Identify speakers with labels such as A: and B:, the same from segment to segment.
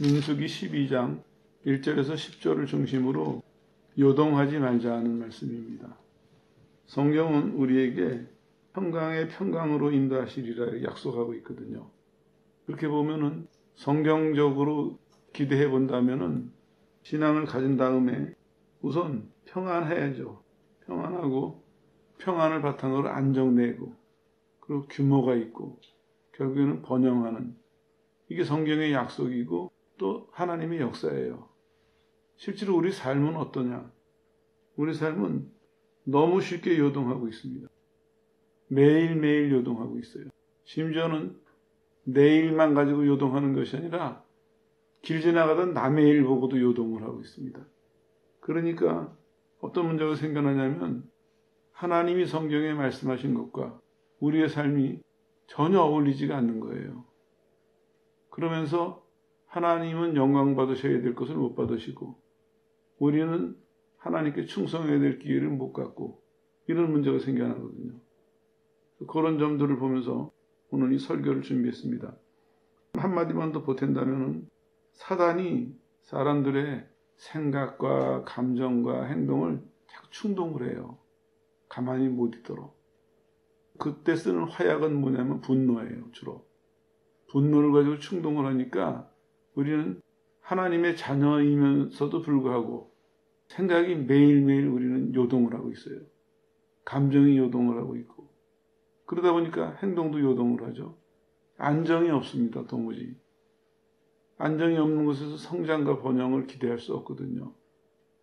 A: 민수기 12장 1절에서 10절을 중심으로 요동하지 말자는 말씀입니다. 성경은 우리에게 평강의 평강으로 인도하시리라 약속하고 있거든요. 그렇게 보면은 성경적으로 기대해 본다면은 신앙을 가진 다음에 우선 평안해야죠. 평안하고 평안을 바탕으로 안정되고 그리고 규모가 있고 결국에는 번영하는 이게 성경의 약속이고 또 하나님의 역사예요. 실제로 우리 삶은 어떠냐? 우리 삶은 너무 쉽게 요동하고 있습니다. 매일매일 요동하고 있어요. 심지어는 내일만 가지고 요동하는 것이 아니라 길 지나가던 남의 일 보고도 요동을 하고 있습니다. 그러니까 어떤 문제가 생겨나냐면 하나님이 성경에 말씀하신 것과 우리의 삶이 전혀 어울리지가 않는 거예요. 그러면서 하나님은 영광 받으셔야 될 것을 못 받으시고 우리는 하나님께 충성해야 될 기회를 못 갖고 이런 문제가 생겨나거든요. 그런 점들을 보면서 오늘 이 설교를 준비했습니다. 한마디만 더 보탠다면 사단이 사람들의 생각과 감정과 행동을 자꾸 충동을 해요. 가만히 못 있도록. 그때 쓰는 화약은 뭐냐면 분노예요. 주로. 분노를 가지고 충동을 하니까 우리는 하나님의 자녀이면서도 불구하고 생각이 매일매일 우리는 요동을 하고 있어요. 감정이 요동을 하고 있고 그러다 보니까 행동도 요동을 하죠. 안정이 없습니다. 도무지. 안정이 없는 곳에서 성장과 번영을 기대할 수 없거든요.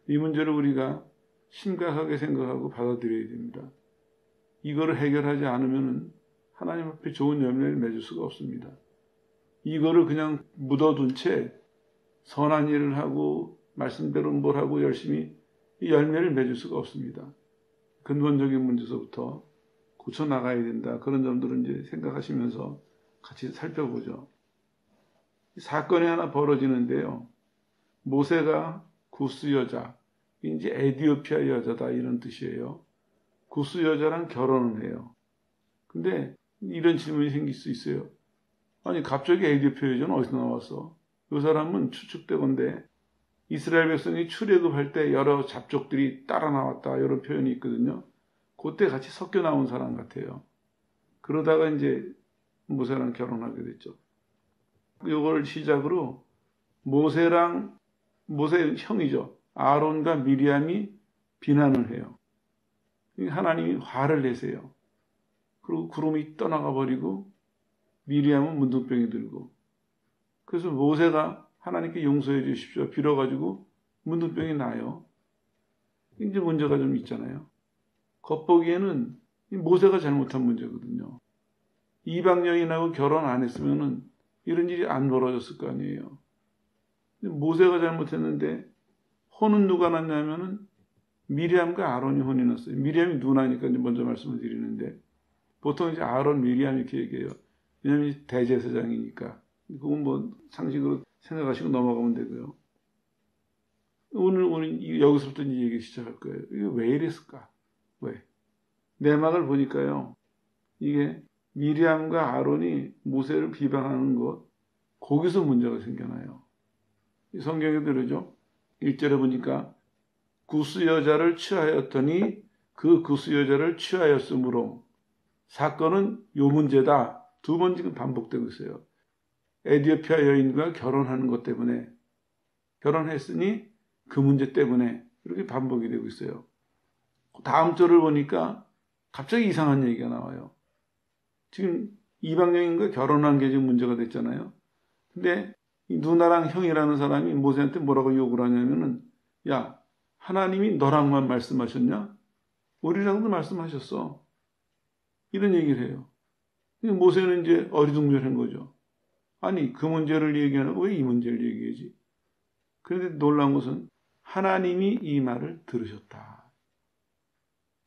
A: 이 문제를 우리가 심각하게 생각하고 받아들여야 됩니다. 이거를 해결하지 않으면 하나님 앞에 좋은 열매를 맺을 수가 없습니다. 이거를 그냥 묻어둔 채 선한 일을 하고 말씀대로 뭘 하고 열심히 이 열매를 맺을 수가 없습니다. 근본적인 문제서부터 고쳐나가야 된다. 그런 점들은 이제 생각하시면서 같이 살펴보죠. 사건이 하나 벌어지는데요. 모세가 구스 여자, 이제 에디오피아 여자다 이런 뜻이에요. 구스 여자랑 결혼을 해요. 근데 이런 질문이 생길 수 있어요. 아니 갑자기 에디오피아 여자는 어디서 나왔어? 이 사람은 추측되건데 이스라엘 백성이 출애굽할 때 여러 잡족들이 따라 나왔다 이런 표현이 있거든요. 그때 같이 섞여 나온 사람 같아요. 그러다가 이제 모세랑 결혼하게 됐죠. 이걸 시작으로 모세의 형이죠. 아론과 미리암이 비난을 해요. 하나님이 화를 내세요. 그리고 구름이 떠나가 버리고 미리암은 문둥병이 들고 그래서 모세가 하나님께 용서해 주십시오. 빌어가지고 문둥병이 나요. 이제 문제가 좀 있잖아요. 겉보기에는 모세가 잘못한 문제거든요. 이방 여인하고 결혼 안 했으면은 이런 일이 안 벌어졌을 거 아니에요. 모세가 잘못했는데 혼은 누가 났냐면은 미리암과 아론이 혼이 났어요. 미리암이 누나니까 이제 먼저 말씀을 드리는데 보통 이제 아론, 미리암 이렇게 얘기해요. 왜냐하면 대제사장이니까. 그건 뭐 상식으로 생각하시고 넘어가면 되고요. 오늘 여기서부터 이제 얘기 시작할 거예요. 이게 왜 이랬을까? 왜? 내막을 보니까요. 이게 미리암과 아론이 모세를 비방하는 것, 거기서 문제가 생겨나요. 성경에 들으죠. 1절에 보니까 구스 여자를 취하였더니 그 구스 여자를 취하였으므로 사건은 요 문제다. 두 번 지금 반복되고 있어요. 에디오피아 여인과 결혼하는 것 때문에 결혼했으니 그 문제 때문에 이렇게 반복이 되고 있어요. 다음 절을 보니까 갑자기 이상한 얘기가 나와요. 지금 이방 여인과 결혼한 게 지금 문제가 됐잖아요. 근데 이 누나랑 형이라는 사람이 모세한테 뭐라고 욕을 하냐면은 야 하나님이 너랑만 말씀하셨냐? 우리랑도 말씀하셨어. 이런 얘기를 해요. 모세는 이제 어리둥절한 거죠. 아니 그 문제를 얘기하는 왜 이 문제를 얘기하지? 그런데 놀라운 것은 하나님이 이 말을 들으셨다.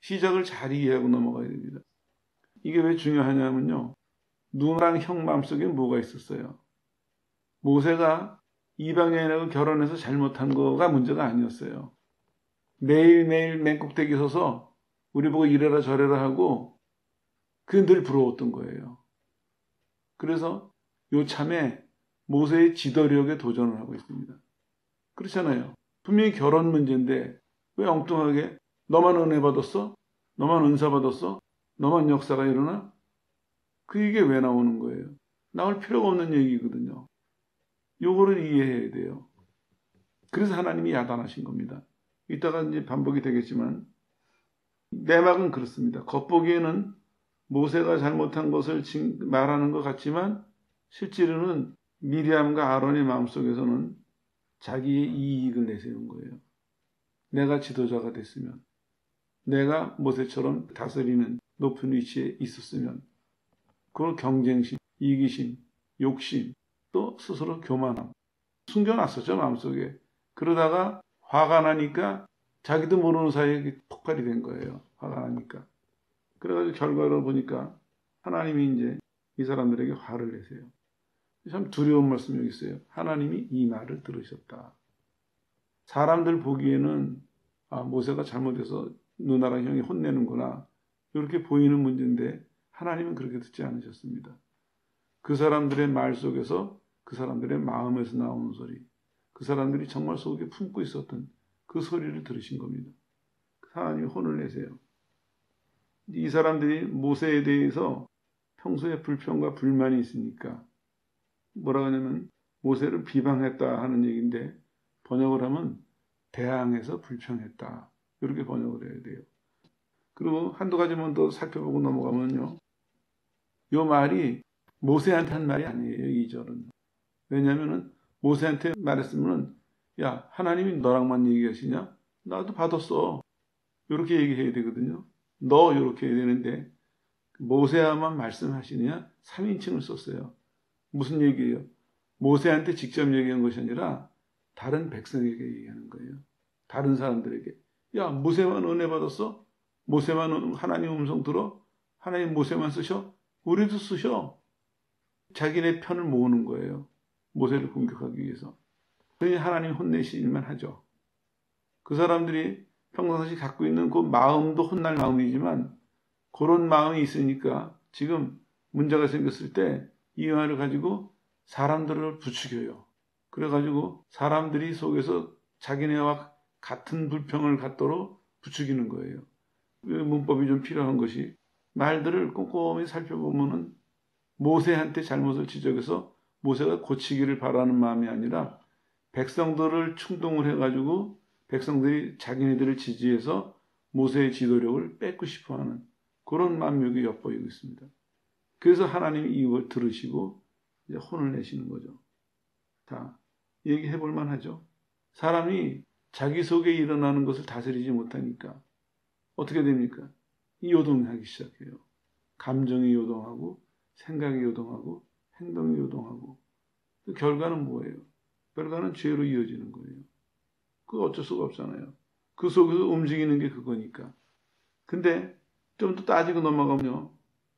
A: 시작을 잘 이해하고 넘어가야 됩니다. 이게 왜 중요하냐면요. 누나랑 형 마음속에 뭐가 있었어요? 모세가 이방 여인하고 결혼해서 잘못한 거가 문제가 아니었어요. 매일매일 맨꼭대기 서서 우리 보고 이래라 저래라 하고 그게 늘 부러웠던 거예요. 그래서 요참에 모세의 지도력에 도전을 하고 있습니다. 그렇잖아요. 분명히 결혼 문제인데 왜 엉뚱하게 너만 은혜 받았어? 너만 은사 받았어? 너만 역사가 일어나? 그 얘기 왜 나오는 거예요? 나올 필요가 없는 얘기거든요. 요거를 이해해야 돼요. 그래서 하나님이 야단하신 겁니다. 이따가 이제 반복이 되겠지만 내막은 그렇습니다. 겉보기에는 모세가 잘못한 것을 말하는 것 같지만 실제로는 미리암과 아론의 마음속에서는 자기의 이익을 내세운 거예요. 내가 지도자가 됐으면, 내가 모세처럼 다스리는 높은 위치에 있었으면, 그걸 경쟁심, 이기심, 욕심, 또 스스로 교만함 숨겨놨었죠, 마음속에. 그러다가 화가 나니까 자기도 모르는 사이에 폭발이 된 거예요. 화가 나니까. 그래가지고 결과를 보니까 하나님이 이제 이 사람들에게 화를 내세요. 참 두려운 말씀이 여기 있어요. 하나님이 이 말을 들으셨다. 사람들 보기에는 모세가 잘못해서 누나랑 형이 혼내는구나. 이렇게 보이는 문제인데 하나님은 그렇게 듣지 않으셨습니다. 그 사람들의 말 속에서 그 사람들의 마음에서 나오는 소리, 그 사람들이 정말 속에 품고 있었던 그 소리를 들으신 겁니다. 하나님이 혼을 내세요. 이 사람들이 모세에 대해서 평소에 불평과 불만이 있으니까 뭐라 하냐면 모세를 비방했다 하는 얘기인데 번역을 하면 대항해서 불평했다. 이렇게 번역을 해야 돼요. 그리고 한두 가지만 더 살펴보고 넘어가면요. 이 말이 모세한테 한 말이 아니에요. 2절은. 왜냐하면 모세한테 말했으면 야 하나님이 너랑만 얘기하시냐? 나도 받았어. 이렇게 얘기해야 되거든요. 너 이렇게 해야 되는데 모세야만 말씀하시느냐? 3인칭을 썼어요. 무슨 얘기예요? 모세한테 직접 얘기한 것이 아니라 다른 백성에게 얘기하는 거예요. 다른 사람들에게. 야 모세만 은혜 받았어? 모세만 하나님 음성 들어? 하나님 모세만 쓰셔? 우리도 쓰셔. 자기네 편을 모으는 거예요. 모세를 공격하기 위해서. 그러니 하나님 혼내시기만 하죠. 그 사람들이 평상시 갖고 있는 그 마음도 혼날 마음이지만 그런 마음이 있으니까 지금 문제가 생겼을 때 이 말을 가지고 사람들을 부추겨요. 그래가지고 사람들이 속에서 자기네와 같은 불평을 갖도록 부추기는 거예요. 문법이 좀 필요한 것이 말들을 꼼꼼히 살펴보면은 모세한테 잘못을 지적해서 모세가 고치기를 바라는 마음이 아니라 백성들을 충동을 해가지고 백성들이 자기네들을 지지해서 모세의 지도력을 뺏고 싶어하는 그런 마음이 엿보이고 있습니다. 그래서 하나님이 이걸 들으시고 이제 혼을 내시는 거죠. 다 얘기해 볼 만하죠. 사람이 자기 속에 일어나는 것을 다스리지 못하니까 어떻게 됩니까? 요동하기 시작해요. 감정이 요동하고 생각이 요동하고 행동이 요동하고 그 결과는 뭐예요? 결과는 죄로 이어지는 거예요. 그거 어쩔 수가 없잖아요. 그 속에서 움직이는 게 그거니까. 근데 좀 더 따지고 넘어가면요.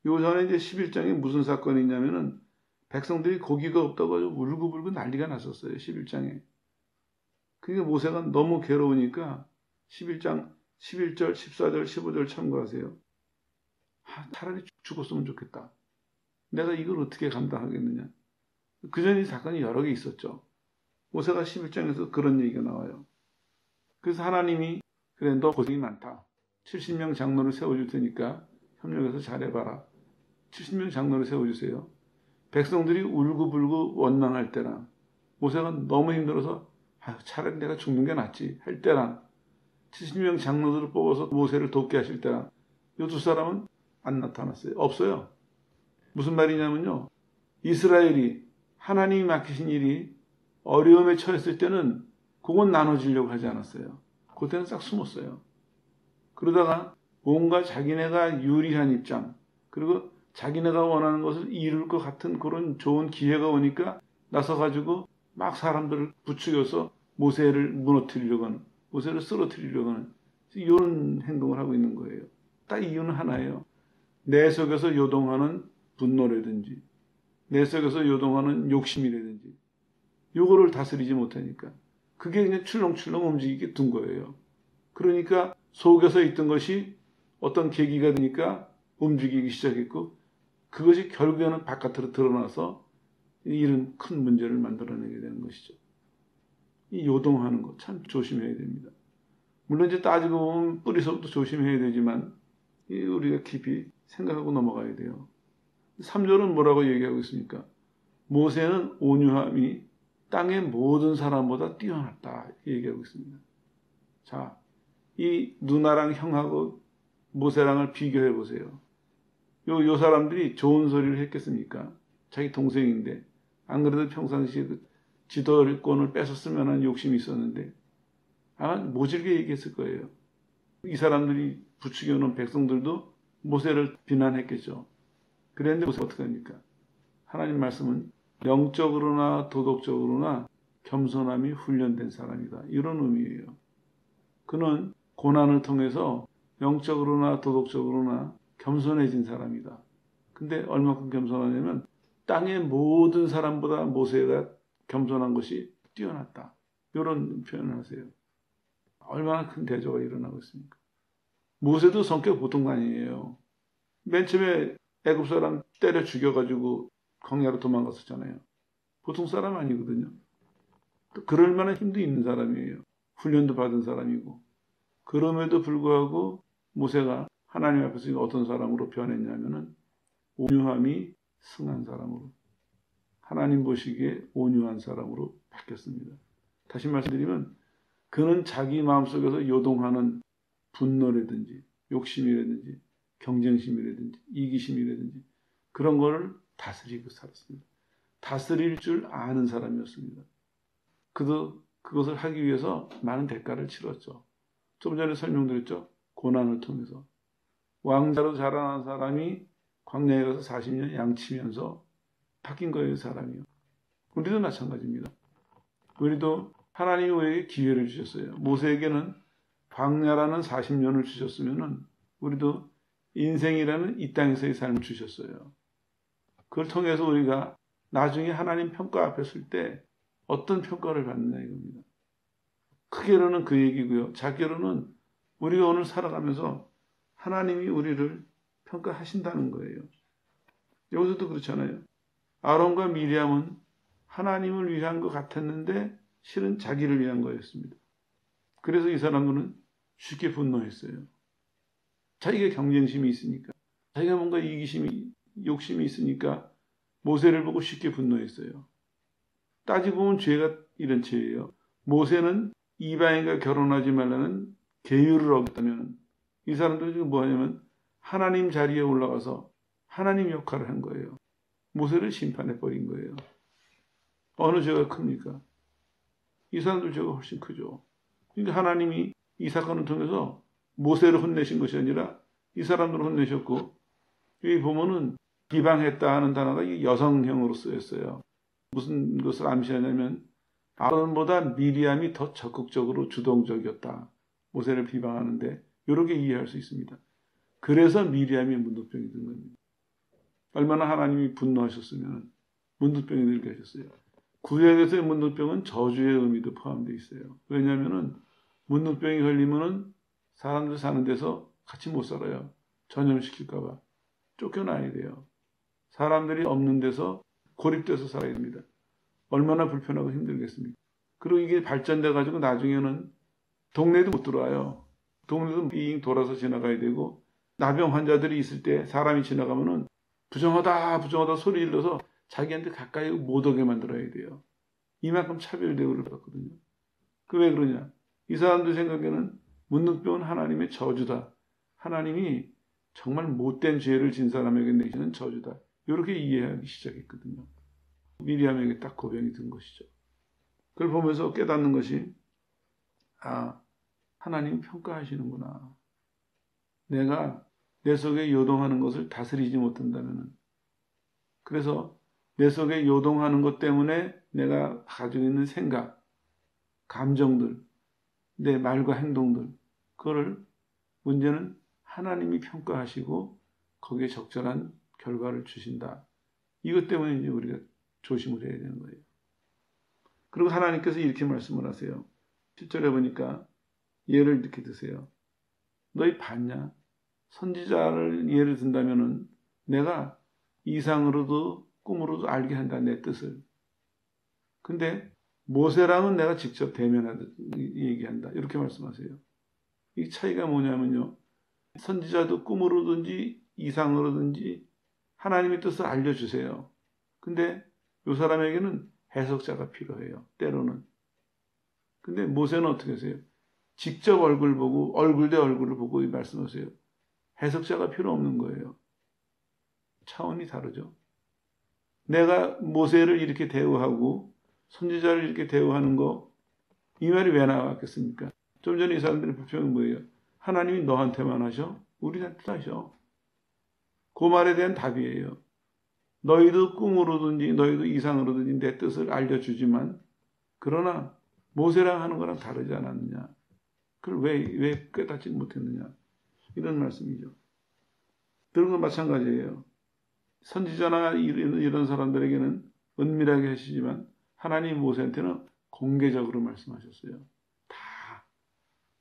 A: 요전에 이제 11장에 무슨 사건이 있냐면은 백성들이 고기가 없다고 아주 울고불고 난리가 났었어요. 11장에. 그러니까 모세가 너무 괴로우니까 11장 11절, 14절, 15절 참고하세요. 차라리 죽었으면 좋겠다. 내가 이걸 어떻게 감당하겠느냐. 그 전에 사건이 여러 개 있었죠. 모세가 11장에서 그런 얘기가 나와요. 그래서 하나님이 그래 너 고생이 많다. 70명 장로를 세워줄 테니까 협력해서 잘해봐라. 70명 장로를 세워주세요. 백성들이 울고불고 원망할 때랑 모세가 너무 힘들어서 차라리 내가 죽는 게 낫지 할 때랑 70명 장로들을 뽑아서 모세를 돕게 하실 때랑 이 두 사람은 안 나타났어요. 없어요. 무슨 말이냐면요. 이스라엘이 하나님이 맡기신 일이 어려움에 처했을 때는 그건 나눠주려고 하지 않았어요. 그때는 싹 숨었어요. 그러다가 뭔가 자기네가 유리한 입장 그리고 자기네가 원하는 것을 이룰 것 같은 그런 좋은 기회가 오니까 나서가지고 막 사람들을 부추겨서 모세를 무너뜨리려고 하는 모세를 쓰러뜨리려고 하는 이런 행동을 하고 있는 거예요. 딱 이유는 하나예요. 내 속에서 요동하는 분노라든지 내 속에서 요동하는 욕심이라든지 요거를 다스리지 못하니까 그게 그냥 출렁출렁 움직이게 둔 거예요. 그러니까 속에서 있던 것이 어떤 계기가 되니까 움직이기 시작했고 그것이 결국에는 바깥으로 드러나서 이런 큰 문제를 만들어내게 되는 것이죠. 이 요동하는 거 참 조심해야 됩니다. 물론 이제 따지고 보면 뿌리서부터 조심해야 되지만 우리가 깊이 생각하고 넘어가야 돼요. 3절은 뭐라고 얘기하고 있습니까? 모세는 온유함이 땅의 모든 사람보다 뛰어났다 이렇게 얘기하고 있습니다. 자, 이 누나랑 형하고 모세랑을 비교해 보세요. 요 사람들이 좋은 소리를 했겠습니까? 자기 동생인데 안 그래도 평상시에 그 지도권을 뺏었으면 하는 욕심이 있었는데 아마 모질게 얘기했을 거예요. 이 사람들이 부추겨놓은 백성들도 모세를 비난했겠죠. 그랬는데 모세가 어떻게 합니까? 하나님 말씀은 영적으로나 도덕적으로나 겸손함이 훈련된 사람이다. 이런 의미예요. 그는 고난을 통해서 영적으로나 도덕적으로나 겸손해진 사람이다. 근데 얼마큼 겸손하냐면 땅의 모든 사람보다 모세가 겸손한 것이 뛰어났다. 이런 표현을 하세요. 얼마나 큰 대조가 일어나고 있습니까? 모세도 성격 보통 아니에요. 맨 처음에 애굽 사람 때려 죽여가지고 광야로 도망갔었잖아요. 보통 사람 아니거든요. 또 그럴 만한 힘도 있는 사람이에요. 훈련도 받은 사람이고. 그럼에도 불구하고 모세가 하나님 앞에서 어떤 사람으로 변했냐면은 온유함이 승한 사람으로, 하나님 보시기에 온유한 사람으로 바뀌었습니다. 다시 말씀드리면 그는 자기 마음속에서 요동하는 분노라든지 욕심이라든지 경쟁심이라든지 이기심이라든지 그런 거를 다스리고 살았습니다. 다스릴 줄 아는 사람이었습니다. 그도 그것을 하기 위해서 많은 대가를 치렀죠. 좀 전에 설명드렸죠. 고난을 통해서. 왕자로 자라난 사람이 광야에 가서 40년 양치면서 바뀐 거예요, 사람이요. 우리도 마찬가지입니다. 우리도 하나님이 우리에게 기회를 주셨어요. 모세에게는 광야라는 40년을 주셨으면은 우리도 인생이라는 이 땅에서의 삶을 주셨어요. 그걸 통해서 우리가 나중에 하나님 평가 앞에 설 때 어떤 평가를 받느냐 이겁니다. 크게로는 그 얘기고요. 작게로는 우리가 오늘 살아가면서 하나님이 우리를 평가하신다는 거예요. 여기서도 그렇잖아요. 아론과 미리암은 하나님을 위한 것 같았는데 실은 자기를 위한 거였습니다. 그래서 이 사람들은 쉽게 분노했어요. 자기가 경쟁심이 있으니까, 자기가 뭔가 이기심이, 욕심이 있으니까 모세를 보고 쉽게 분노했어요. 따지고 보면 죄가 이런 죄예요. 모세는 이방인과 결혼하지 말라는 계율을 어겼다면 이 사람들이 지금 뭐 하냐면 하나님 자리에 올라가서 하나님 역할을 한 거예요. 모세를 심판해 버린 거예요. 어느 죄가 큽니까? 이 사람들 죄가 훨씬 크죠. 그러니까 하나님이 이 사건을 통해서 모세를 혼내신 것이 아니라 이 사람들을 혼내셨고 여기 보면은 비방했다 하는 단어가 여성형으로 쓰였어요. 무슨 것을 암시하냐면 아론보다 미리암이 더 적극적으로 주동적이었다. 모세를 비방하는데 이렇게 이해할 수 있습니다. 그래서 미리암이 문둥병이 든 겁니다. 얼마나 하나님이 분노하셨으면 문둥병이 들게 하셨어요. 구약에서의 문둥병은 저주의 의미도 포함되어 있어요. 왜냐하면 문둥병이 걸리면은 사람들 사는 데서 같이 못 살아요. 전염시킬까 봐. 쫓겨나야 돼요. 사람들이 없는 데서 고립돼서 살아야 됩니다. 얼마나 불편하고 힘들겠습니까? 그리고 이게 발전돼 가지고 나중에는 동네도 못 들어와요. 동네도 빙 돌아서 지나가야 되고 나병 환자들이 있을 때 사람이 지나가면은 부정하다 소리 질러서 자기한테 가까이 못 오게 만들어야 돼요. 이만큼 차별 대우를 받거든요. 그 왜 그러냐? 이 사람들 생각에는 문둥병은 하나님의 저주다. 하나님이 정말 못된 죄를 진 사람에게 내시는 저주다. 이렇게 이해하기 시작했거든요. 미리암에게 딱 고병이 든 것이죠. 그걸 보면서 깨닫는 것이 하나님 평가하시는구나. 내가 내 속에 요동하는 것을 다스리지 못한다면 그래서 내 속에 요동하는 것 때문에 내가 가지고 있는 생각, 감정들, 내 말과 행동들 그거를 문제는 하나님이 평가하시고 거기에 적절한 결과를 주신다. 이것 때문에 이제 우리가 조심을 해야 되는 거예요. 그리고 하나님께서 이렇게 말씀을 하세요. 7절에 보니까 예를 이렇게 드세요. 너희 봤냐? 선지자를 예를 든다면은 내가 이상으로도 꿈으로도 알게 한다, 내 뜻을. 근데 모세랑은 내가 직접 대면하듯 얘기한다. 이렇게 말씀하세요. 이 차이가 뭐냐면요. 선지자도 꿈으로든지 이상으로든지 하나님의 뜻을 알려주세요. 근데 이 사람에게는 해석자가 필요해요. 때로는. 근데 모세는 어떻게 하세요? 직접 얼굴 보고 얼굴 대 얼굴을 보고 말씀하세요. 해석자가 필요 없는 거예요. 차원이 다르죠. 내가 모세를 이렇게 대우하고 선지자를 이렇게 대우하는 거, 이 말이 왜 나왔겠습니까? 좀 전에 이 사람들의 불평이 뭐예요? 하나님이 너한테만 하셔? 우리한테도 하셔. 그 말에 대한 답이에요. 너희도 꿈으로든지 너희도 이상으로든지 내 뜻을 알려주지만 그러나 모세랑 하는 거랑 다르지 않았느냐? 그걸 왜 깨닫지 못했느냐? 이런 말씀이죠. 그런 건 마찬가지예요. 선지자나 이런 사람들에게는 은밀하게 하시지만 하나님 모세한테는 공개적으로 말씀하셨어요. 다.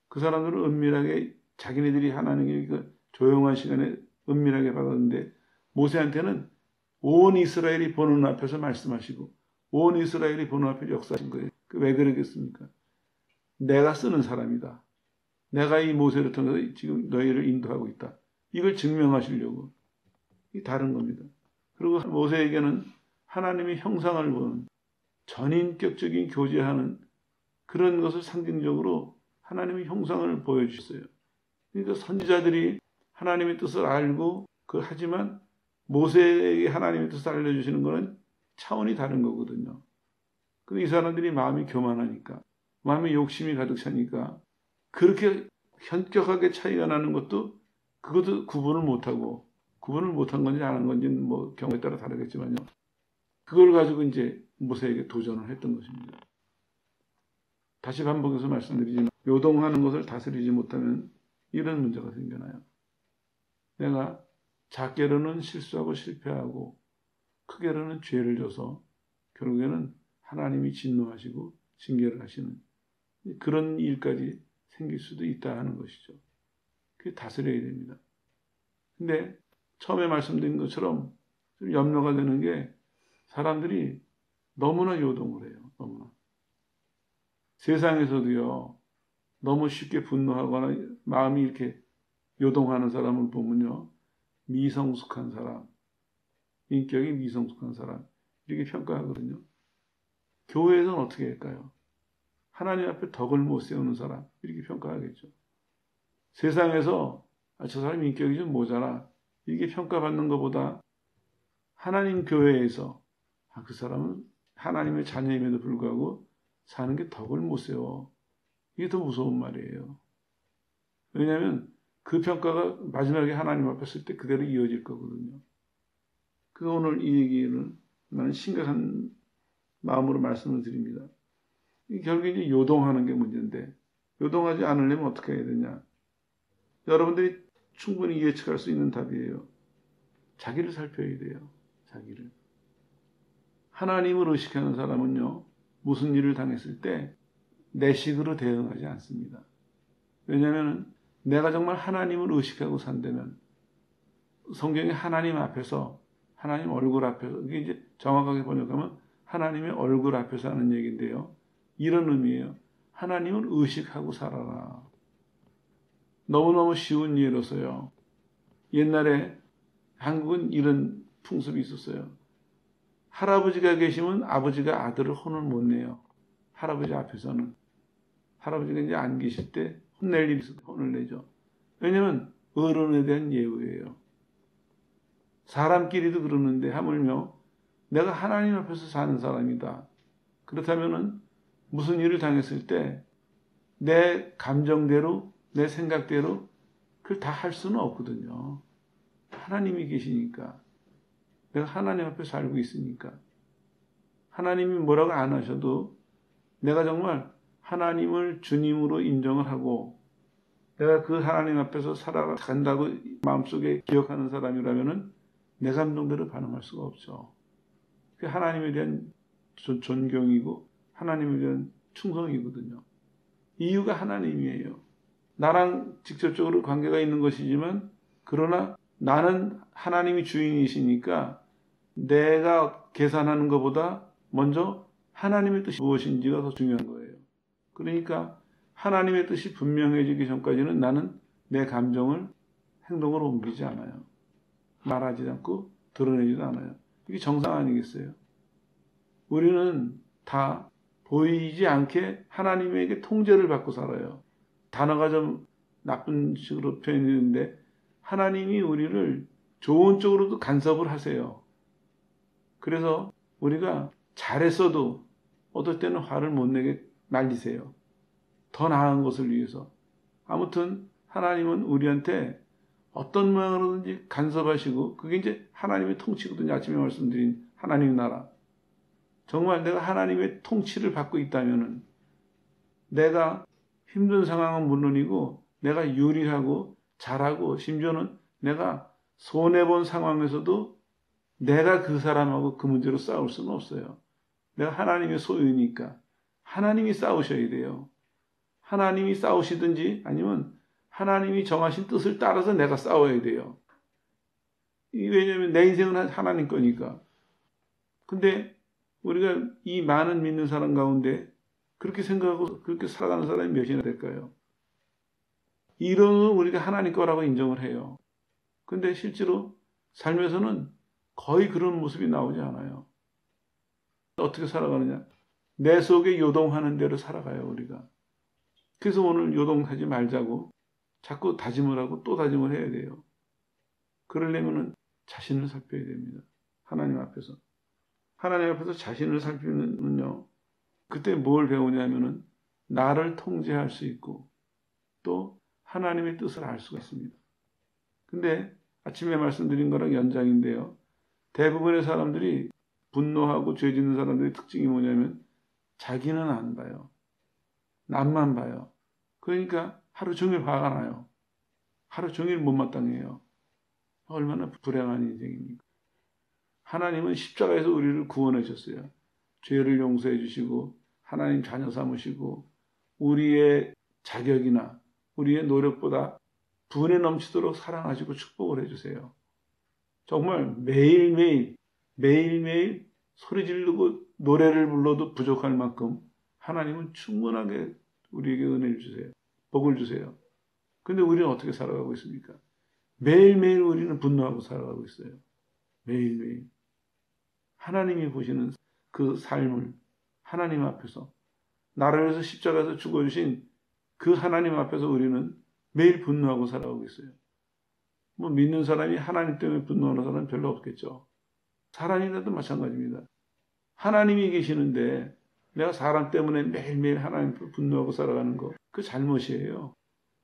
A: 그 사람들은 은밀하게 자기네들이 하나님의 그 조용한 시간에 은밀하게 받았는데 모세한테는 온 이스라엘이 보는 앞에서 말씀하시고 온 이스라엘이 보는 앞에서 역사하신 거예요. 왜 그러겠습니까? 내가 쓰는 사람이다. 내가 이 모세를 통해서 지금 너희를 인도하고 있다. 이걸 증명하시려고. 이게 다른 겁니다. 그리고 모세에게는 하나님의 형상을 보는 전인격적인 교제하는 그런 것을 상징적으로 하나님의 형상을 보여주셨어요. 그러니까 선지자들이 하나님의 뜻을 알고 하지만 모세에게 하나님의 뜻을 알려주시는 것은 차원이 다른 거거든요. 근데 이 사람들이 마음이 교만하니까, 마음에 욕심이 가득 차니까 그렇게 현격하게 차이가 나는 것도 그것도 구분을 못하고 구분을 못한 건지 안 한 건지는 뭐 경우에 따라 다르겠지만요. 그걸 가지고 이제 모세에게 도전을 했던 것입니다. 다시 반복해서 말씀드리지만 요동하는 것을 다스리지 못하면 이런 문제가 생겨나요. 내가 작게로는 실수하고 실패하고 크게로는 죄를 져서 결국에는 하나님이 진노하시고 징계를 하시는 그런 일까지 생길 수도 있다 하는 것이죠. 그게 다스려야 됩니다. 근데 처음에 말씀드린 것처럼 좀 염려가 되는 게 사람들이 너무나 요동을 해요. 너무나. 세상에서도요. 너무 쉽게 분노하거나 마음이 이렇게 요동하는 사람을 보면요. 미성숙한 사람, 인격이 미성숙한 사람 이렇게 평가하거든요. 교회에서는 어떻게 할까요? 하나님 앞에 덕을 못 세우는 사람 이렇게 평가하겠죠. 세상에서 저 사람 인격이 좀 모자라 이렇게 평가받는 것보다 하나님 교회에서 그 사람은 하나님의 자녀임에도 불구하고 사는 게 덕을 못 세워. 이게 더 무서운 말이에요. 왜냐하면 그 평가가 마지막에 하나님 앞에 쓸 때 그대로 이어질 거거든요. 그래서 오늘 이 얘기는 나는 심각한 마음으로 말씀을 드립니다. 결국에 이제 요동하는 게 문제인데 요동하지 않으려면 어떻게 해야 되냐? 여러분들이 충분히 예측할 수 있는 답이에요. 자기를 살펴야 돼요. 자기를. 하나님을 의식하는 사람은요. 무슨 일을 당했을 때 내 식으로 대응하지 않습니다. 왜냐하면 내가 정말 하나님을 의식하고 산다면 성경이 하나님 앞에서 하나님 얼굴 앞에서 이게 이제 정확하게 번역하면 하나님의 얼굴 앞에서 하는 얘기인데요. 이런 의미예요. 하나님을 의식하고 살아라. 너무너무 쉬운 예로서요. 옛날에 한국은 이런 풍습이 있었어요. 할아버지가 계시면 아버지가 아들을 혼을 못 내요. 할아버지 앞에서는. 할아버지가 이제 안 계실 때 혼낼 일이 있어도 혼을 내죠. 왜냐하면 어른에 대한 예우예요. 사람끼리도 그러는데 하물며 내가 하나님 앞에서 사는 사람이다. 그렇다면은 무슨 일을 당했을 때 내 감정대로 내 생각대로 그걸 다 할 수는 없거든요. 하나님이 계시니까. 내가 하나님 앞에 살고 있으니까. 하나님이 뭐라고 안 하셔도 내가 정말 하나님을 주님으로 인정을 하고 내가 그 하나님 앞에서 살아간다고 마음속에 기억하는 사람이라면은 내 감정대로 반응할 수가 없죠. 그게 하나님에 대한 존경이고 하나님에 대한 충성이거든요. 이유가 하나님이에요. 나랑 직접적으로 관계가 있는 것이지만 그러나 나는 하나님이 주인이시니까 내가 계산하는 것보다 먼저 하나님의 뜻이 무엇인지가 더 중요한 거예요. 그러니까 하나님의 뜻이 분명해지기 전까지는 나는 내 감정을 행동으로 옮기지 않아요. 말하지 않고 드러내지도 않아요. 이게 정상 아니겠어요? 우리는 다 보이지 않게 하나님에게 통제를 받고 살아요. 단어가 좀 나쁜 식으로 표현되는데 하나님이 우리를 좋은 쪽으로도 간섭을 하세요. 그래서 우리가 잘했어도 어떨 때는 화를 못 내게 말리세요. 더 나은 것을 위해서. 아무튼 하나님은 우리한테 어떤 모양으로든지 간섭하시고 그게 이제 하나님의 통치거든요. 아침에 말씀드린 하나님 나라. 정말 내가 하나님의 통치를 받고 있다면은 내가 힘든 상황은 물론이고 내가 유리하고 잘하고 심지어는 내가 손해본 상황에서도 내가 그 사람하고 그 문제로 싸울 수는 없어요. 내가 하나님의 소유니까 하나님이 싸우셔야 돼요. 하나님이 싸우시든지 아니면 하나님이 정하신 뜻을 따라서 내가 싸워야 돼요. 왜냐하면 내 인생은 하나님 거니까. 근데 우리가 이 많은 믿는 사람 가운데 그렇게 생각하고 그렇게 살아가는 사람이 몇이나 될까요? 이론은 우리가 하나님 거라고 인정을 해요. 근데 실제로 삶에서는 거의 그런 모습이 나오지 않아요. 어떻게 살아가느냐? 내 속에 요동하는 대로 살아가요, 우리가. 그래서 오늘 요동하지 말자고 자꾸 다짐을 하고 또 다짐을 해야 돼요. 그러려면 자신을 살펴야 됩니다. 하나님 앞에서. 하나님 앞에서 자신을 살피면요. 그때 뭘 배우냐면은 나를 통제할 수 있고 또 하나님의 뜻을 알 수가 있습니다. 근데 아침에 말씀드린 거랑 연장인데요. 대부분의 사람들이 분노하고 죄 짓는 사람들의 특징이 뭐냐면 자기는 안 봐요. 남만 봐요. 그러니까 하루 종일 화가 나요. 하루 종일 못마땅해요. 얼마나 불행한 인생입니까? 하나님은 십자가에서 우리를 구원해 주셨어요. 죄를 용서해 주시고 하나님 자녀 삼으시고 우리의 자격이나 우리의 노력보다 분에 넘치도록 사랑하시고 축복을 해주세요. 정말 매일매일 소리 지르고 노래를 불러도 부족할 만큼 하나님은 충분하게 우리에게 은혜를 주세요. 복을 주세요. 근데 우리는 어떻게 살아가고 있습니까? 매일매일 우리는 분노하고 살아가고 있어요. 매일매일. 하나님이 보시는 그 삶을 하나님 앞에서 나를 위해서 십자가에서 죽어주신 그 하나님 앞에서 우리는 매일 분노하고 살아가고 있어요. 뭐 믿는 사람이 하나님 때문에 분노하는 사람은 별로 없겠죠. 사람이라도 마찬가지입니다. 하나님이 계시는데 내가 사람 때문에 매일매일 하나님 앞에 분노하고 살아가는 거 그 잘못이에요.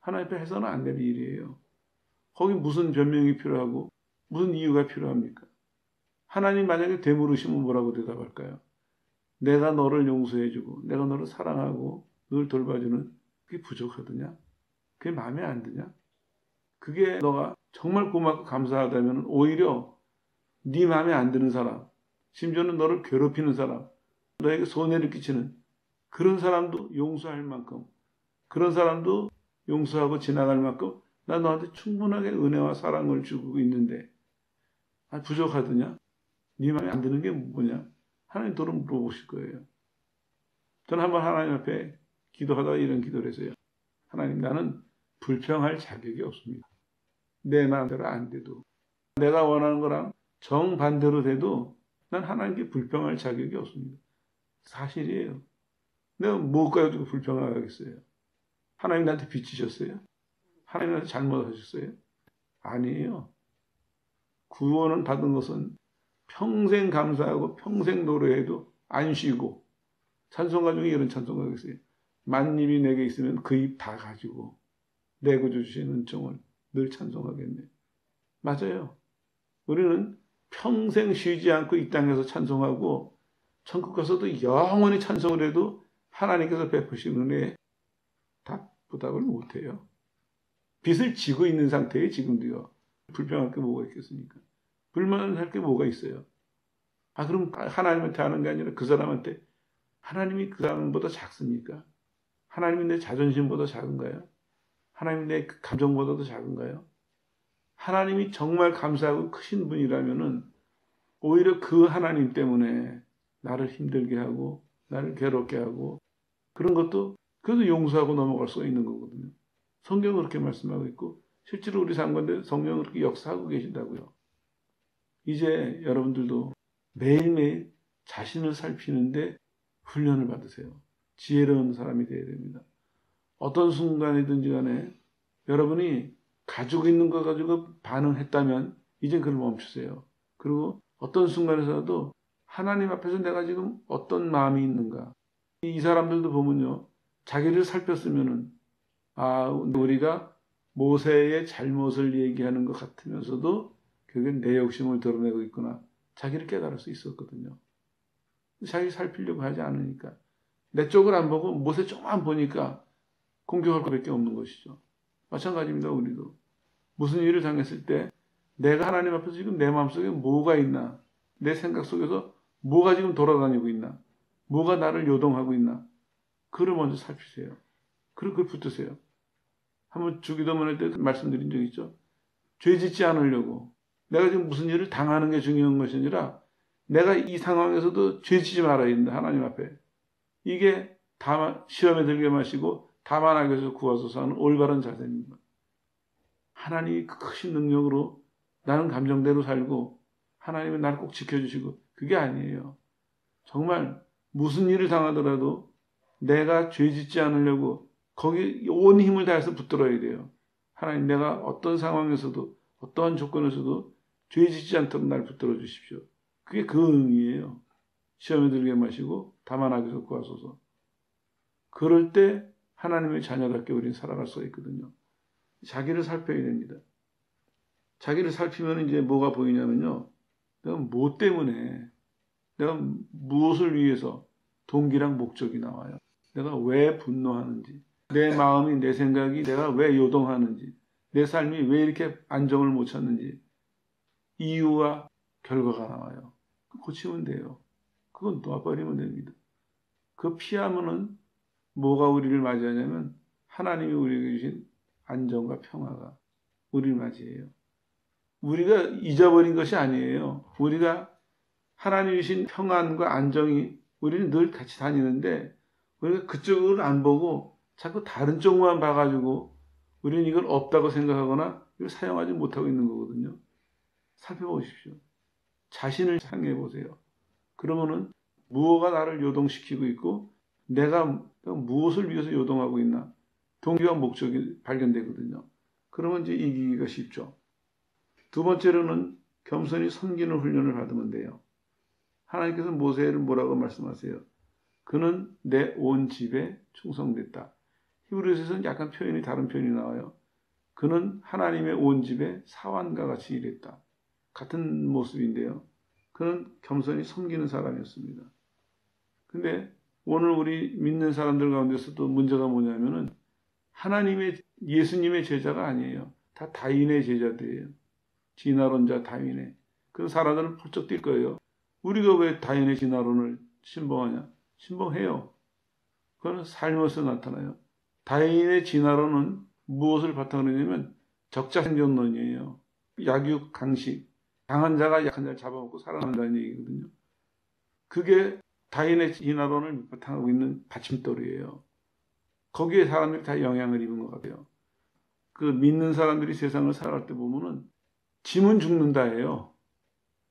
A: 하나님 앞에 해서는 안 될 일이에요. 거기 무슨 변명이 필요하고 무슨 이유가 필요합니까? 하나님 만약에 되물으시면 뭐라고 대답할까요? 내가 너를 용서해주고 내가 너를 사랑하고 널 돌봐주는 그게 부족하더냐? 그게 마음에 안 드냐? 그게 너가 정말 고맙고 감사하다면 오히려 네 마음에 안 드는 사람, 심지어는 너를 괴롭히는 사람, 너에게 손해를 끼치는 그런 사람도 용서할 만큼, 그런 사람도 용서하고 지나갈 만큼 나 너한테 충분하게 은혜와 사랑을 주고 있는데 부족하더냐? 네 마음에 안 드는 게 뭐냐? 하나님 도로 물어보실 거예요. 저는 한번 하나님 앞에 기도하다가 이런 기도를 했어요. 하나님, 나는 불평할 자격이 없습니다. 내 마음대로 안 돼도 내가 원하는 거랑 정반대로 돼도 난 하나님께 불평할 자격이 없습니다. 사실이에요. 내가 뭐 가지고 불평하겠어요? 하나님 나한테 빚지셨어요? 하나님 나한테 잘못하셨어요? 아니에요. 구원을 받은 것은 평생 감사하고 평생 노래해도 안 쉬고 찬송가 중에 이런 찬송가가 있어요. 만입이 내게 있으면 그 입 다 가지고 내 구주 주신 은총을 늘 찬송하겠네. 맞아요. 우리는 평생 쉬지 않고 이 땅에서 찬송하고 천국 가서도 영원히 찬송을 해도 하나님께서 베푸신 은혜에 보답을 못해요. 빚을 지고 있는 상태에 지금도요. 불평할 게 뭐가 있겠습니까? 불만할 게 뭐가 있어요? 그럼 하나님한테 하는 게 아니라 그 사람한테 하나님이 그 사람보다 작습니까? 하나님이 내 자존심보다 작은가요? 하나님이 내 감정보다도 작은가요? 하나님이 정말 감사하고 크신 분이라면은 오히려 그 하나님 때문에 나를 힘들게 하고 나를 괴롭게 하고 그런 것도 그래도 용서하고 넘어갈 수가 있는 거거든요. 성경은 그렇게 말씀하고 있고 실제로 우리 삶 가운데 성경은 그렇게 역사하고 계신다고요. 이제 여러분들도 매일매일 자신을 살피는데 훈련을 받으세요. 지혜로운 사람이 되어야 됩니다. 어떤 순간이든지 간에 여러분이 가지고 있는 거 가지고 반응했다면 이제 그걸 멈추세요. 그리고 어떤 순간에서도 하나님 앞에서 내가 지금 어떤 마음이 있는가. 이 사람들도 보면요. 자기를 살폈으면은 우리가 모세의 잘못을 얘기하는 것 같으면서도 그게 내 욕심을 드러내고 있구나. 자기를 깨달을 수 있었거든요. 자기 살피려고 하지 않으니까. 내 쪽을 안 보고 모세 쪽만 보니까 공격할 것밖에 없는 것이죠. 마찬가지입니다. 우리도. 무슨 일을 당했을 때 내가 하나님 앞에서 지금 내 마음속에 뭐가 있나. 내 생각 속에서 뭐가 지금 돌아다니고 있나. 뭐가 나를 요동하고 있나. 그걸 먼저 살피세요. 그리고 그걸 붙드세요. 한번 주기도문할 때 말씀드린 적 있죠. 죄 짓지 않으려고. 내가 지금 무슨 일을 당하는 게 중요한 것이 아니라 내가 이 상황에서도 죄 짓지 말아야 된다. 하나님 앞에. 이게 시험에 들게 마시고 다만 악에서 구하소서 하는 올바른 자세입니다. 하나님이 크신 능력으로 나는 감정대로 살고 하나님은 나를 꼭 지켜주시고 그게 아니에요. 정말 무슨 일을 당하더라도 내가 죄 짓지 않으려고 거기 온 힘을 다해서 붙들어야 돼요. 하나님 내가 어떤 상황에서도 어떠한 조건에서도 죄 짓지 않도록 날 붙들어 주십시오. 그게 그 의미예요. 시험에 들게 마시고 다만 악에서 구하소서. 그럴 때 하나님의 자녀답게 우리는 살아갈 수가 있거든요. 자기를 살펴야 됩니다. 자기를 살피면 이제 뭐가 보이냐면요. 내가 뭐 때문에, 내가 무엇을 위해서 동기랑 목적이 나와요. 내가 왜 분노하는지, 내 마음이, 내 생각이 내가 왜 요동하는지, 내 삶이 왜 이렇게 안정을 못 찾는지 이유와 결과가 나와요. 고치면 돼요. 그건 놔버리면 됩니다. 그 피하면은 뭐가 우리를 맞이하냐면 하나님이 우리에게 주신 안정과 평화가 우리를 맞이해요. 우리가 잊어버린 것이 아니에요. 우리가 하나님이 주신 평안과 안정이 우리는 늘 같이 다니는데 우리가 그쪽을 안 보고 자꾸 다른 쪽만 봐가지고 우리는 이걸 없다고 생각하거나 이걸 사용하지 못하고 있는 거거든요. 살펴보십시오. 자신을 향해 보세요. 그러면은 무엇가 나를 요동시키고 있고 내가 무엇을 위해서 요동하고 있나 동기와 목적이 발견되거든요. 그러면 이제 이기기가 쉽죠. 두 번째로는 겸손히 섬기는 훈련을 받으면 돼요. 하나님께서 모세를 뭐라고 말씀하세요? 그는 내 온 집에 충성됐다. 히브리서에서는 약간 표현이 다른 표현이 나와요. 그는 하나님의 온 집에 사환과 같이 일했다. 같은 모습인데요. 그는 겸손히 섬기는 사람이었습니다. 근데 오늘 우리 믿는 사람들 가운데서도 문제가 뭐냐면은 예수님의 제자가 아니에요. 다 다윈의 제자들이에요. 진화론자 다윈의. 그 사람들은 펄쩍 뛸 거예요. 우리가 왜 다윈의 진화론을 신봉하냐? 신봉해요. 그건 삶에서 나타나요. 다윈의 진화론은 무엇을 바탕으로 했냐면 적자생존론이에요. 약육 강식. 강한 자가 약한 자를 잡아먹고 살아난다는 얘기거든요. 그게 다윈의 진화론을 바탕하고 있는 받침돌이에요. 거기에 사람들이 다 영향을 입은 것 같아요. 그 믿는 사람들이 세상을 살아갈 때 보면은 짐은 죽는다예요.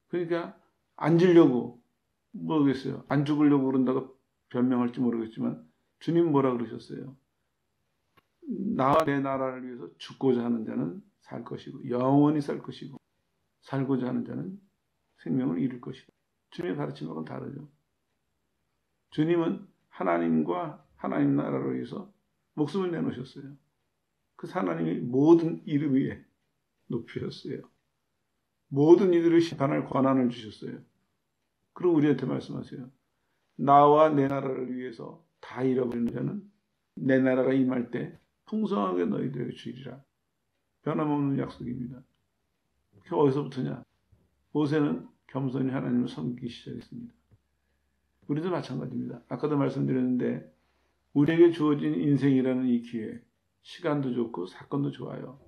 A: 그러니까 안 지려고 모르겠어요. 안 죽으려고 그런다고 변명할지 모르겠지만 주님 뭐라 그러셨어요? 나와 내 나라를 위해서 죽고자 하는 자는 살 것이고 영원히 살 것이고 살고자 하는 자는 생명을 잃을 것이다. 주님의 가르침하고는 다르죠. 주님은 하나님과 하나님 나라를 위해서 목숨을 내놓으셨어요. 그 하나님이 모든 이름 위에 높이셨어요. 모든 이들을 심판할 권한을 주셨어요. 그리고 우리한테 말씀하세요. 나와 내 나라를 위해서 다 잃어버리는 자는 내 나라가 임할 때 풍성하게 너희들에게 주리라. 변함없는 약속입니다. 그게 어디서부터냐? 모세는 겸손히 하나님을 섬기기 시작했습니다. 우리도 마찬가지입니다. 아까도 말씀드렸는데 우리에게 주어진 인생이라는 이 기회, 시간도 좋고 사건도 좋아요.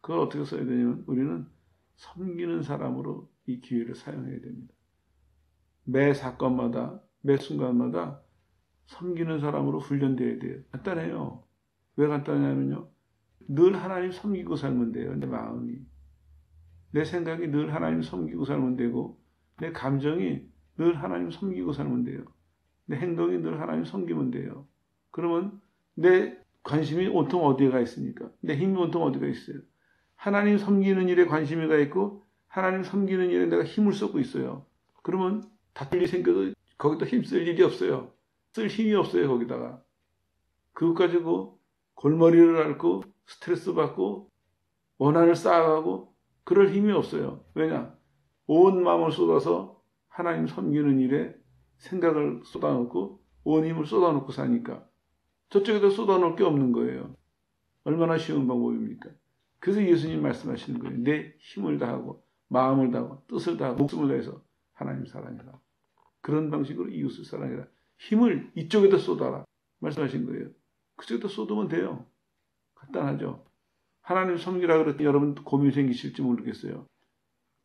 A: 그걸 어떻게 써야 되냐면 우리는 섬기는 사람으로 이 기회를 사용해야 됩니다. 매 사건마다, 매 순간마다 섬기는 사람으로 훈련돼야 돼요. 간단해요. 왜 간단하냐면요. 늘 하나님 섬기고 살면 돼요. 내 마음이. 내 생각이 늘 하나님 섬기고 살면 되고, 내 감정이 늘 하나님 섬기고 살면 돼요. 내 행동이 늘 하나님 섬기면 돼요. 그러면 내 관심이 온통 어디에 가 있습니까? 내 힘이 온통 어디가 있어요? 하나님 섬기는 일에 관심이 가 있고 하나님 섬기는 일에 내가 힘을 쏟고 있어요. 그러면 다툴 일이 생겨도 거기다 힘쓸 일이 없어요. 쓸 힘이 없어요. 거기다가. 그것 가지고 골머리를 앓고 스트레스 받고 원한을 쌓아가고 그럴 힘이 없어요. 왜냐? 온 마음을 쏟아서 하나님 섬기는 일에 생각을 쏟아놓고 온 힘을 쏟아놓고 사니까 저쪽에다 쏟아놓을 게 없는 거예요. 얼마나 쉬운 방법입니까? 그래서 예수님 말씀하시는 거예요. 내 힘을 다하고 마음을 다하고 뜻을 다하고 목숨을 다해서 하나님 사랑해라. 그런 방식으로 이웃을 사랑해라. 힘을 이쪽에다 쏟아라. 말씀하신 거예요. 그쪽에다 쏟으면 돼요. 간단하죠. 하나님 섬기라 그랬더니 여러분 고민 생기실지 모르겠어요.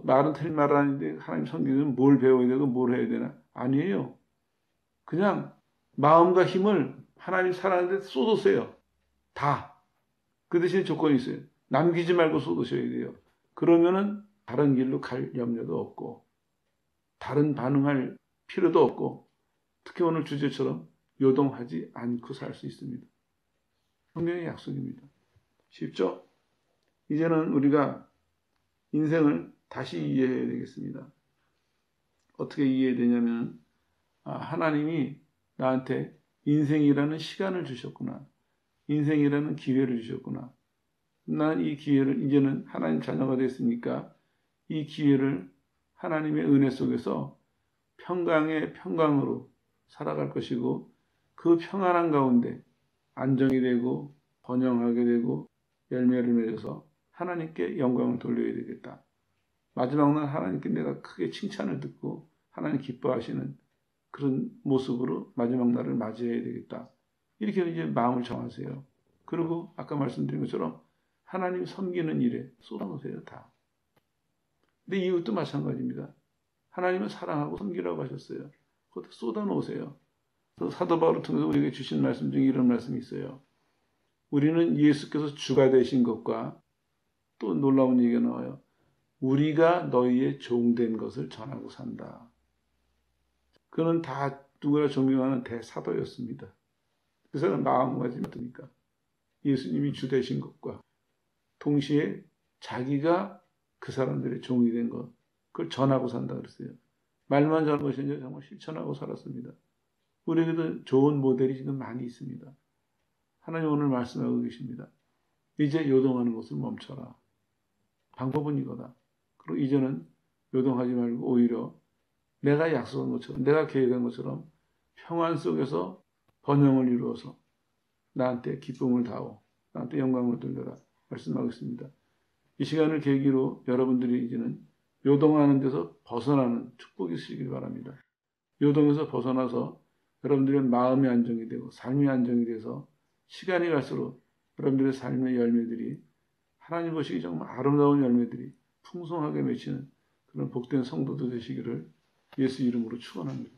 A: 말은 틀린 말 아닌데 하나님 섬기려면 뭘 배워야 되고 뭘 해야 되나? 아니에요. 그냥 마음과 힘을 하나님 사랑하는 데 쏟으세요. 다. 그 대신에 조건이 있어요. 남기지 말고 쏟으셔야 돼요. 그러면은 다른 길로 갈 염려도 없고 다른 반응할 필요도 없고 특히 오늘 주제처럼 요동하지 않고 살 수 있습니다. 성경의 약속입니다. 쉽죠? 이제는 우리가 인생을 다시 이해해야 되겠습니다. 어떻게 이해해야 되냐면 하나님이 나한테 인생이라는 시간을 주셨구나. 인생이라는 기회를 주셨구나. 난 이 기회를 이제는 하나님 자녀가 됐으니까 이 기회를 하나님의 은혜 속에서 평강의 평강으로 살아갈 것이고 그 평안한 가운데 안정이 되고 번영하게 되고 열매를 맺어서 하나님께 영광을 돌려야 되겠다. 마지막 날 하나님께 내가 크게 칭찬을 듣고 하나님 기뻐하시는 그런 모습으로 마지막 날을 맞이해야 되겠다. 이렇게 이제 마음을 정하세요. 그리고 아까 말씀드린 것처럼 하나님 섬기는 일에 쏟아놓으세요. 다. 근데 이웃도 마찬가지입니다. 하나님은 사랑하고 섬기라고 하셨어요. 그것도 쏟아놓으세요. 사도 바울을 통해서 우리에게 주신 말씀 중에 이런 말씀이 있어요. 우리는 예수께서 주가 되신 것과 또 놀라운 얘기가 나와요. 우리가 너희의 종된 것을 전하고 산다. 그는 다 누구나 존경하는 대사도였습니다. 그 사람 마음가짐이 어떠니까? 예수님이 주 되신 것과 동시에 자기가 그 사람들의 종이 된 것, 그걸 전하고 산다 그랬어요. 말만 전한 것이 아니라 정말 실천하고 살았습니다. 우리에게도 좋은 모델이 지금 많이 있습니다. 하나님 오늘 말씀하고 계십니다. 이제 요동하는 것을 멈춰라. 방법은 이거다. 그리고 이제는 요동하지 말고 오히려 내가 약속한 것처럼, 내가 계획한 것처럼 평안 속에서 번영을 이루어서 나한테 기쁨을 다오, 나한테 영광을 돌려라 말씀하고 있습니다. 이 시간을 계기로 여러분들이 이제는 요동하는 데서 벗어나는 축복이 있으시길 바랍니다. 요동에서 벗어나서 여러분들의 마음의 안정이 되고 삶의 안정이 돼서 시간이 갈수록 여러분들의 삶의 열매들이 하나님 보시기 정말 아름다운 열매들이 풍성하게 맺히는 그런 복된 성도들 되시기를 예수 이름으로 축원합니다.